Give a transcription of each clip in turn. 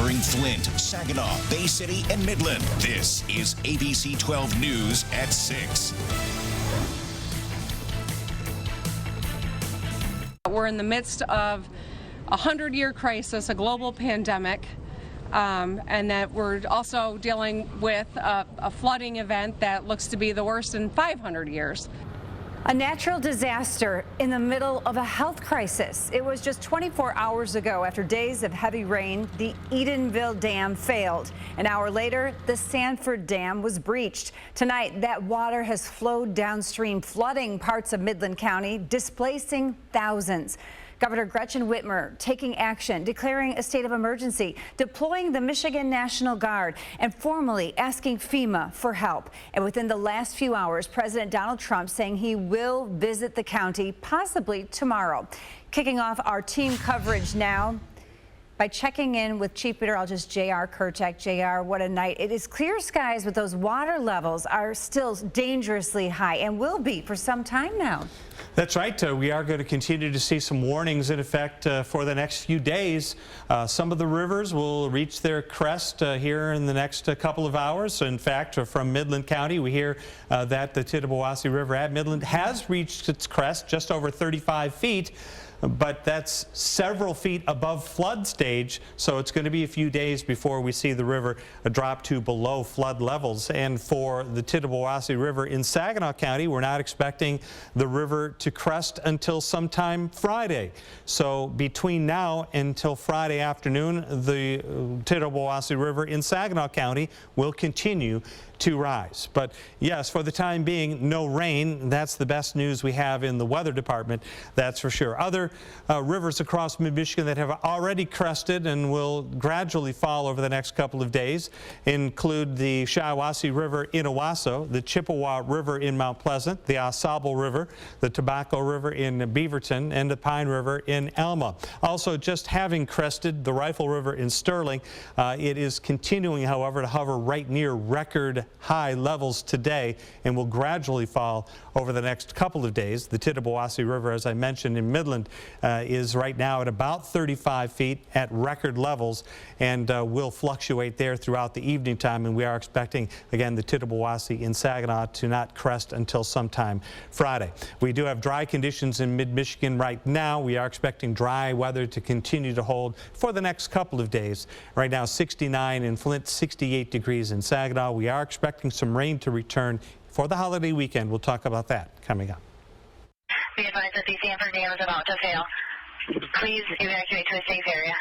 covering Flint, Saginaw, Bay City, and Midland. This is ABC12 News at 6. We're in the midst of a 100-year crisis, a global pandemic, and that we're also dealing with a flooding event that looks to be the worst in 500 years. A natural disaster in the middle of a health crisis. It was just 24 hours ago, after days of heavy rain, the Edenville Dam failed. An hour later, the Sanford Dam was breached. Tonight, that water has flowed downstream, flooding parts of Midland County, displacing thousands. Governor Gretchen Whitmer taking action, declaring a state of emergency, deploying the Michigan National Guard, and formally asking FEMA for help. And within the last few hours, President Donald Trump saying he will visit the county, possibly tomorrow. Kicking off our team coverage now by checking in with Chief Meteorologist J.R. Kurchak. J.R., what a night. It is clear skies, but those water levels are still dangerously high and will be for some time now. That's right. We are going to continue to see some warnings in effect for the next few days. Some of the rivers will reach their crest here in the next couple of hours. In fact, from Midland County, we hear that the Tittabawassee River at Midland has reached its crest, just over 35 feet. But that's several feet above flood stage, so it's going to be a few days before we see the river drop to below flood levels. And for the Tittabawassee River in Saginaw County, we're not expecting the river to crest until sometime Friday. So between now until Friday afternoon, the Tittabawassee River in Saginaw County will continue to rise. But yes, for the time being, no rain. That's the best news we have in the weather department, that's for sure. Other rivers across mid-Michigan that have already crested and will gradually fall over the next couple of days include the Shiawassee River in Owasso, the Chippewa River in Mount Pleasant, the AuSable River, the Tobacco River in Beaverton, and the Pine River in Alma. Also, just having crested the Rifle River in Sterling, it is continuing, however, to hover right near record high levels today and will gradually fall over the next couple of days. The Tittabawassee River, as I mentioned, in Midland is right now at about 35 feet at record levels and will fluctuate there throughout the evening time. And we are expecting, again, the Tittabawassee in Saginaw to not crest until sometime Friday. We do have dry conditions in mid-Michigan right now. We are expecting dry weather to continue to hold for the next couple of days. Right now, 69 in Flint, 68 degrees in Saginaw. We are expecting some rain to return for the holiday weekend. We'll talk about that coming up. Be advised that the Sanford Dam is about to fail. Please evacuate to a safe area.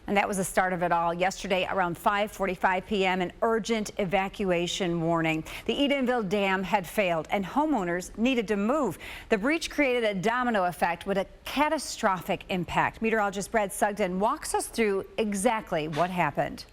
And that was the start of it all. Yesterday around 5:45 p.m. an urgent evacuation warning. The Edenville Dam had failed and homeowners needed to move. The breach created a domino effect with a catastrophic impact. Meteorologist Brad Sugden walks us through exactly what happened.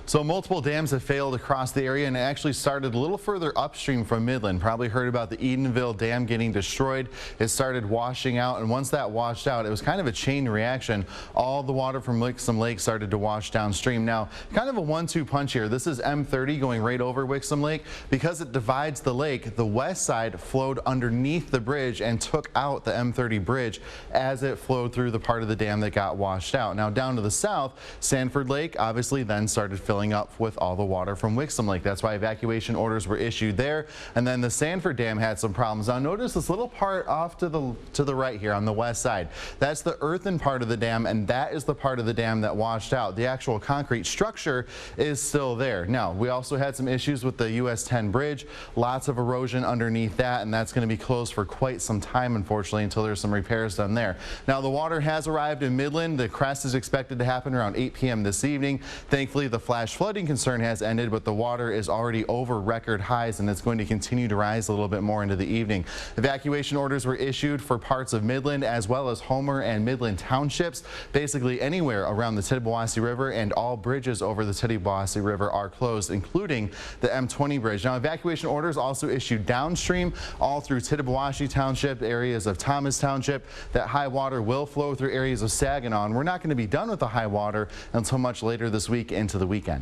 So multiple dams have failed across the area, and it actually started a little further upstream from Midland. Probably heard about the Edenville Dam getting destroyed. It started washing out, and once that washed out, it was kind of a chain reaction. All the water from Wixom Lake started to wash downstream. Now, kind of a 1-2 punch here. This is M30 going right over Wixom Lake. Because it divides the lake, the west side flowed underneath the bridge and took out the M30 bridge as it flowed through the part of the dam that got washed out. Now, down to the south, Sanford Lake obviously then started filling up with all the water from Wixom Lake. That's why evacuation orders were issued there. And then the Sanford Dam had some problems. Now notice this little part off to the right here on the west side. That's the earthen part of the dam, and that is the part of the dam that washed out. The actual concrete structure is still there. Now, we also had some issues with the US 10 bridge. Lots of erosion underneath that, and that's going to be closed for quite some time, unfortunately, until there's some repairs done there. Now, the water has arrived in Midland. The crest is expected to happen around 8 p.m. this evening. Thankfully, the flash flooding concern has ended, but the water is already over record highs, and it's going to continue to rise a little bit more into the evening. Evacuation orders were issued for parts of Midland as well as Homer and Midland townships. Basically anywhere around the Tittabawassee River, and all bridges over the Tittabawassee River are closed, including the M20 bridge. Now, evacuation orders also issued downstream all through Tittabawassee Township, areas of Thomas Township. That high water will flow through areas of Saginaw, and we're not going to be done with the high water until much later this week into the weekend.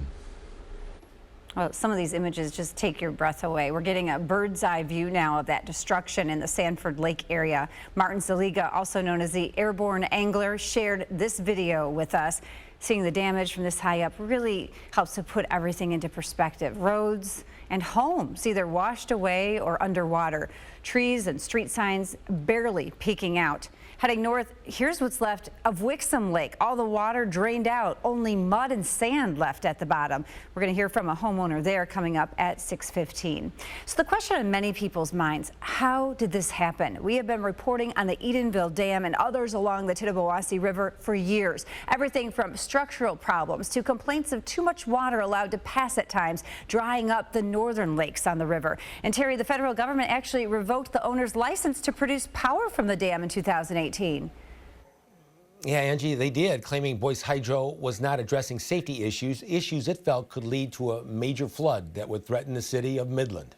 Well, some of these images just take your breath away. We're getting a bird's eye view now of that destruction in the Sanford Lake area. Martin Zaliga, also known as the Airborne Angler, shared this video with us. Seeing the damage from this high up really helps to put everything into perspective. Roads and homes either washed away or underwater. Trees and street signs barely peeking out. Heading north, here's what's left of Wixom Lake. All the water drained out, only mud and sand left at the bottom. We're going to hear from a homeowner there coming up at 6:15. So the question on many people's minds, how did this happen? We have been reporting on the Edenville Dam and others along the Tittabawassee River for years. Everything from structural problems to complaints of too much water allowed to pass at times, drying up the northern lakes on the river. And Terry, the federal government actually revoked the owner's license to produce power from the dam in 2018. Yeah, Angie, they did, claiming Boyce Hydro was not addressing safety issues it felt could lead to a major flood that would threaten the city of Midland.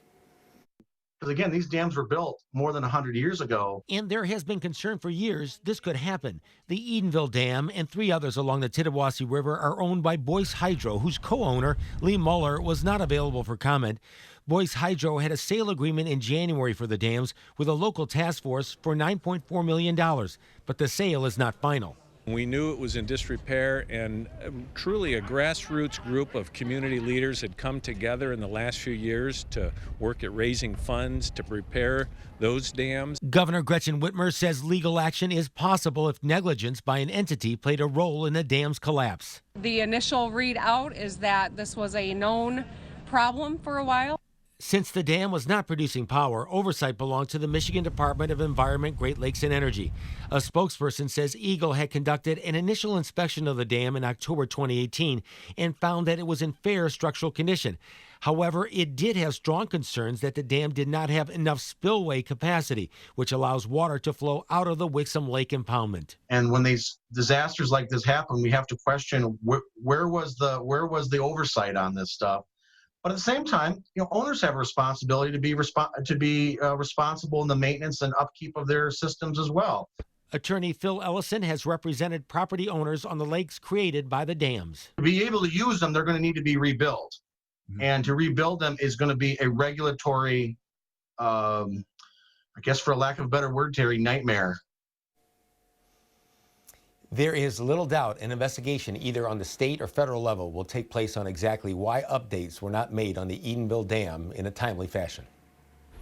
Because again, these dams were built more than 100 years ago. And there has been concern for years this could happen. The Edenville Dam and 3 others along the Tittabawassee River are owned by Boyce Hydro, whose co-owner, Lee Muller, was not available for comment. Boyce Hydro had a sale agreement in January for the dams with a local task force for $9.4 million, but the sale is not final. We knew it was in disrepair, and truly a grassroots group of community leaders had come together in the last few years to work at raising funds to repair those dams. Governor Gretchen Whitmer says legal action is possible if negligence by an entity played a role in the dam's collapse. The initial readout is that this was a known problem for a while. Since the dam was not producing power, oversight belonged to the Michigan Department of Environment, Great Lakes and Energy. A spokesperson says Eagle had conducted an initial inspection of the dam in October 2018 and found that it was in fair structural condition. However, it did have strong concerns that the dam did not have enough spillway capacity, which allows water to flow out of the Wixom Lake impoundment. And when these disasters like this happen, we have to question where was the oversight on this stuff. But at the same time, owners have a responsibility to be responsible in the maintenance and upkeep of their systems as well. Attorney Phil Ellison has represented property owners on the lakes created by the dams. To be able to use them, they're going to need to be rebuilt. And to rebuild them is going to be a regulatory, I guess for a lack of a better word, Terry, nightmare. There is little doubt an investigation either on the state or federal level will take place on exactly why updates were not made on the Edenville Dam in a timely fashion.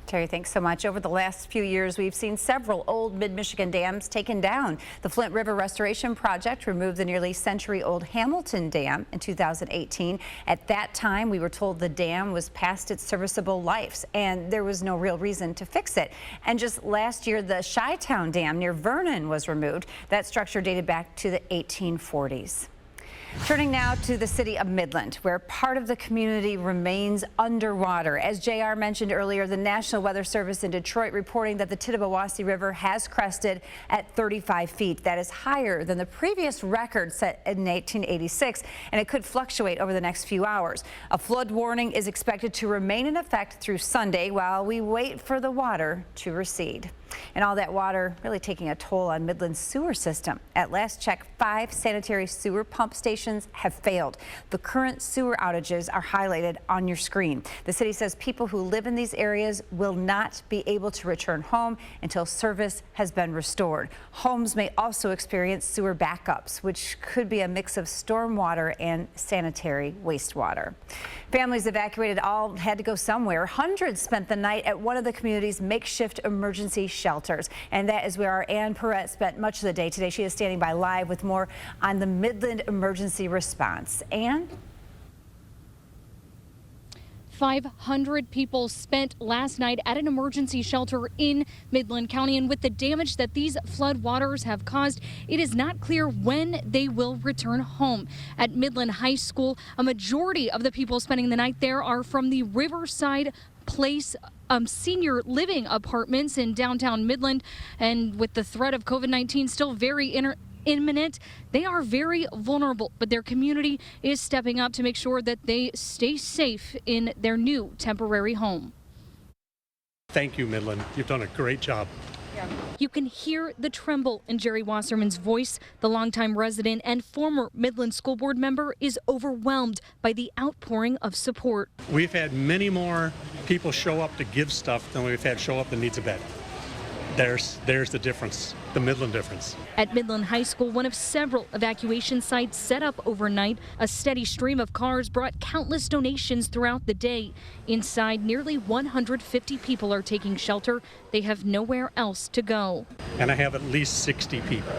Terry, thanks so much. Over the last few years, we've seen several old mid-Michigan dams taken down. The Flint River Restoration Project removed the nearly century-old Hamilton Dam in 2018. At that time, we were told the dam was past its serviceable life, and there was no real reason to fix it. And just last year, the Chi-Town Dam near Vernon was removed. That structure dated back to the 1840s. Turning now to the city of Midland, where part of the community remains underwater. As JR mentioned earlier, the National Weather Service in Detroit reporting that the Tittabawassee River has crested at 35 feet. That is higher than the previous record set in 1886, and it could fluctuate over the next few hours. A flood warning is expected to remain in effect through Sunday while we wait for the water to recede. And all that water really taking a toll on Midland's sewer system. At last check, 5 sanitary sewer pump stations have failed. The current sewer outages are highlighted on your screen. The city says people who live in these areas will not be able to return home until service has been restored. Homes may also experience sewer backups, which could be a mix of stormwater and sanitary wastewater. Families evacuated all had to go somewhere. Hundreds spent the night at one of the community's makeshift emergency shelters. And that is where our Ann Perrette spent much of the day today. She is standing by live with more on the Midland emergency response. Ann? 500 people spent last night at an emergency shelter in Midland County, and with the damage that these flood waters have caused, it is not clear when they will return home. At Midland High School, a majority of the people spending the night there are from the Riverside Place senior living apartments in downtown Midland, and with the threat of COVID-19 still very imminent, they are very vulnerable, but their community is stepping up to make sure that they stay safe in their new temporary home. Thank you, Midland. You've done a great job. Yeah. You can hear the tremble in Jerry Wasserman's voice. The longtime resident and former Midland school board member is overwhelmed by the outpouring of support. We've had many more people show up to give stuff than we've had show up that needs a bed. There's the difference. the Midland difference. At Midland High School, one of several evacuation sites set up overnight, a steady stream of cars brought countless donations throughout the day. Inside, nearly 150 people are taking shelter. They have nowhere else to go. And I have at least 60 people,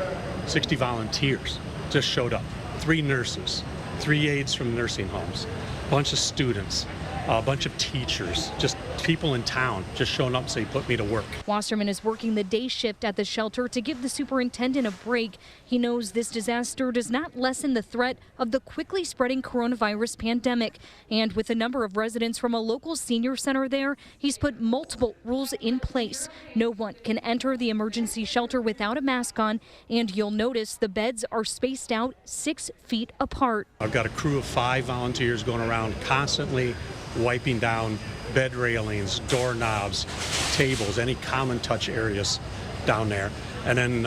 60 volunteers just showed up. 3 nurses, 3 aides from nursing homes, a bunch of students, a bunch of teachers, just people in town just showing up and say, put me to work. Wasserman is working the day shift at the shelter to give the superintendent a break. He knows this disaster does not lessen the threat of the quickly spreading coronavirus pandemic. And with a number of residents from a local senior center there, he's put multiple rules in place. No one can enter the emergency shelter without a mask on, and you'll notice the beds are spaced out 6 feet apart. I've got a crew of 5 volunteers going around constantly wiping down bed railings, doorknobs, tables, any common touch areas down there. And then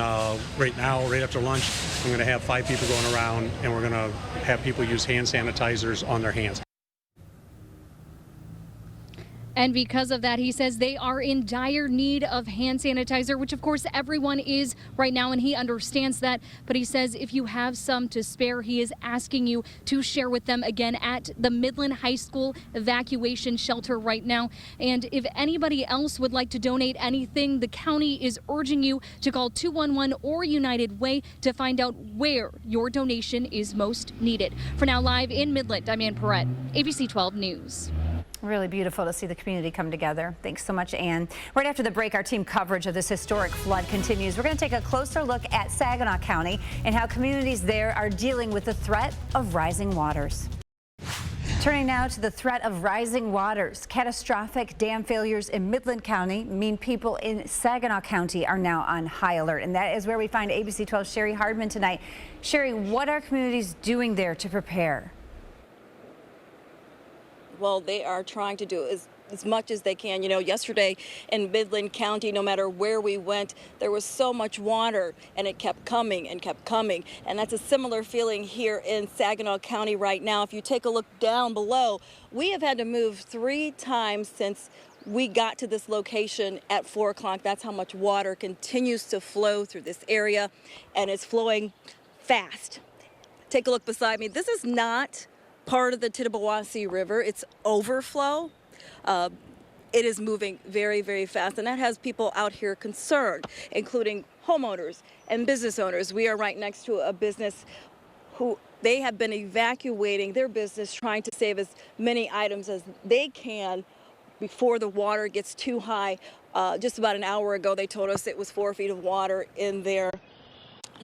right now, right after lunch, I'm going to have 5 people going around, and we're going to have people use hand sanitizers on their hands. And because of that, he says they are in dire need of hand sanitizer, which of course everyone is right now, and he understands that. But he says if you have some to spare, he is asking you to share with them again at the Midland High School evacuation shelter right now. And if anybody else would like to donate anything, the county is urging you to call 211 or United Way to find out where your donation is most needed. For now, live in Midland, I'm Ann Perrette, ABC 12 News. Really beautiful to see the community come together. Thanks so much, Ann. Right after the break, our team coverage of this historic flood continues. We're going to take a closer look at Saginaw County and how communities there are dealing with the threat of rising waters. Turning now to the threat of rising waters. Catastrophic dam failures in Midland County mean people in Saginaw County are now on high alert. And that is where we find ABC 12's Sherry Hardman tonight. Sherry, what are communities doing there to prepare? Well, they are trying to do as much as they can. You know, yesterday in Midland County, no matter where we went, there was so much water, and it kept coming and kept coming. And that's a similar feeling here in Saginaw County right now. If you take a look down below, we have had to move 3 times since we got to this location at 4 o'clock. That's how much water continues to flow through this area, and it's flowing fast. Take a look beside me. This is not part of the Tittabawassee River. It's overflow. It is moving very, very fast, and that has people out here concerned, including homeowners and business owners. We are right next to a business who they have been evacuating their business, trying to save as many items as they can before the water gets too high. Just about an hour ago, they told us it was 4 feet of water in there.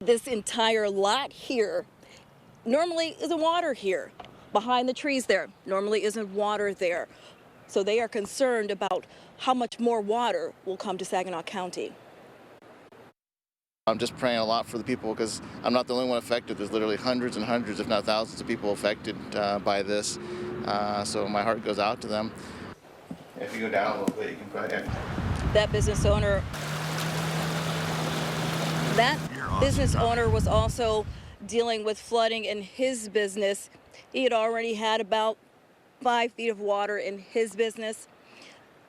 This entire lot here normally isn't water here. Behind the trees there normally isn't water there. So they are concerned about how much more water will come to Saginaw County. I'm just praying a lot for the people because I'm not the only one affected. There's literally hundreds and hundreds, if not thousands of people affected by this. So my heart goes out to them. If you go down a little bit, you can go ahead. That business owner was also dealing with flooding in his business. He had already had about 5 feet of water in his business.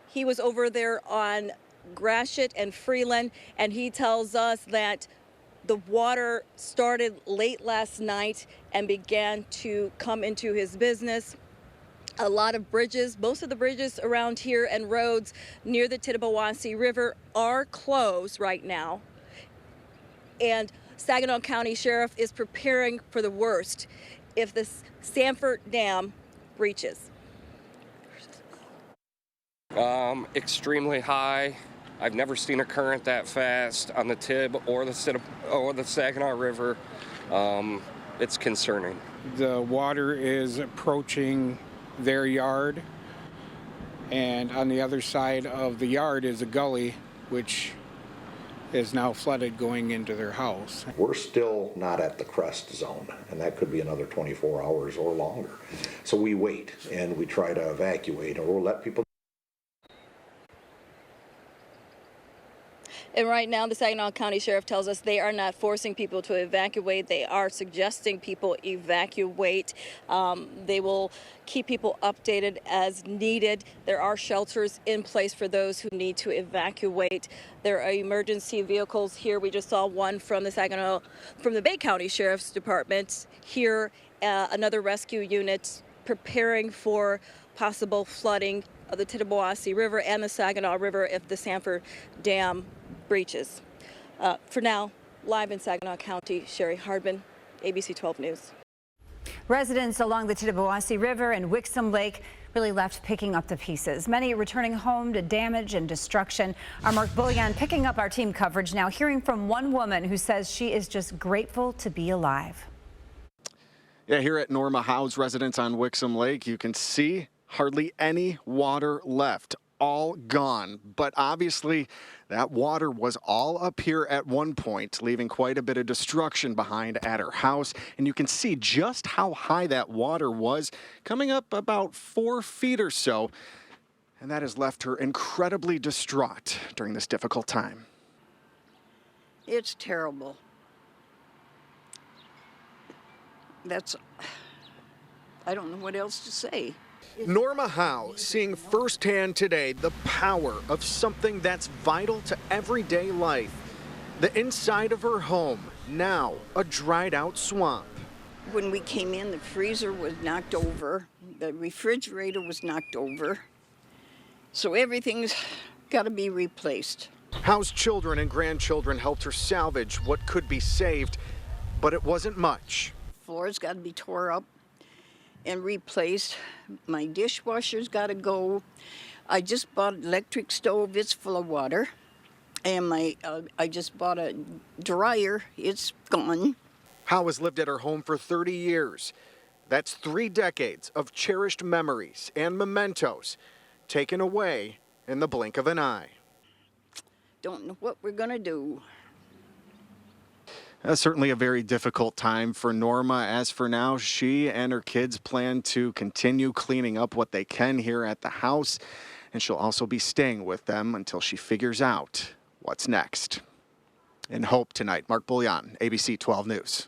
He was over there on Gratiot and Freeland, and he tells us that the water started late last night and began to come into his business. A lot of bridges, most of the bridges around here and roads near the Tittabawassee River are closed right now. And Saginaw County Sheriff is preparing for the worst if the Sanford Dam breaches. Extremely high. I've never seen a current that fast on the Tib or the Saginaw River. It's concerning. The water is approaching their yard, and on the other side of the yard is a gully which is now flooded going into their house. We're still not at the crest zone, and that could be another 24 hours or longer. So we wait and we try to evacuate, or we'll let people. And right now, the Saginaw County Sheriff tells us they are not forcing people to evacuate. They are suggesting people evacuate. They will keep people updated as needed. There are shelters in place for those who need to evacuate. There are emergency vehicles here. We just saw one from the Bay County Sheriff's Department. Here, another rescue unit preparing for possible flooding of the Tittabawassee River and the Saginaw River if the Sanford Dam breaches. For now, live in Saginaw County, Sherry Hardman, ABC 12 News. Residents along the Tittabawassee River and Wixom Lake really left picking up the pieces. Many returning home to damage and destruction. Our Mark Bullion picking up our team coverage now, hearing from one woman who says she is just grateful to be alive. Yeah, here at Norma Howe's residence on Wixom Lake, you can see hardly any water left, all gone. But obviously, that water was all up here at one point, leaving quite a bit of destruction behind at her house. And you can see just how high that water was, coming up about 4 feet or so. And that has left her incredibly distraught during this difficult time. It's terrible. I don't know what else to say. Norma Howe seeing firsthand today the power of something that's vital to everyday life. The inside of her home, now a dried out swamp. When we came in, the freezer was knocked over. The refrigerator was knocked over. So everything's got to be replaced. Howe's children and grandchildren helped her salvage what could be saved, but it wasn't much. Floor's got to be tore up and replaced. My dishwasher's got to go. I just bought an electric stove. It's full of water. And I just bought a dryer. It's gone. Howe has lived at her home for 30 years. That's 3 decades of cherished memories and mementos taken away in the blink of an eye. Don't know what we're going to do. Certainly a very difficult time for Norma. As for now, she and her kids plan to continue cleaning up what they can here at the house, and she'll also be staying with them until she figures out what's next. In Hope tonight, Mark Bullion, ABC 12 News.